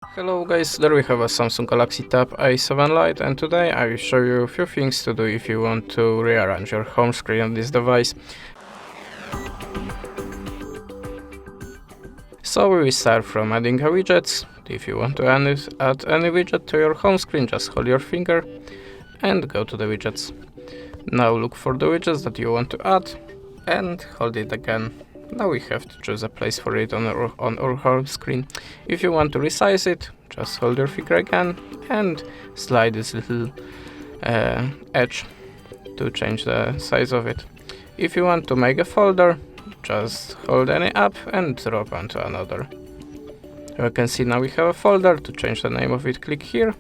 Hello guys, there we have a Samsung Galaxy Tab A7 Lite, and today I will show you a few things to do if you want to rearrange your home screen on this device. So we will start from adding a widgets. If you want to add any widget to your home screen, just hold your finger and go to the widgets. Now look for the widgets that you want to add and hold it again. Now we have to choose a place for it on our home screen. If you want to resize it, just hold your finger again and slide this little edge to change the size of it. If you want to make a folder, just hold any app and drop onto another. You can see now we have a folder. To change the name of it, click here.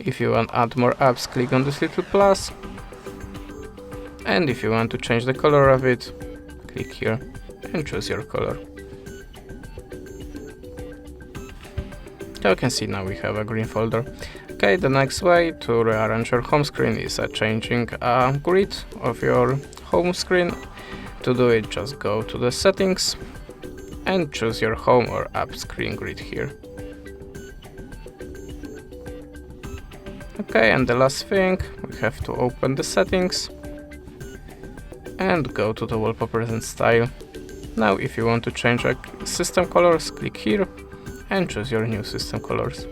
If you want to add more apps, click on this little plus. And if you want to change the color of it, click here and choose your color. You can see now we have a green folder. Okay, the next way to rearrange your home screen is changing a grid of your home screen. To do it, just go to the settings and choose your home or app screen grid here. Okay, and the last thing, we have to open the settings and go to the wallpapers and style. Now if you want to change system colors, click here and choose your new system colors.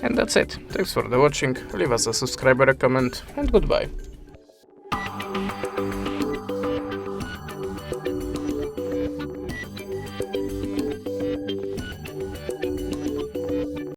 And that's it. Thanks for the watching, leave us a subscribe, a comment, and goodbye.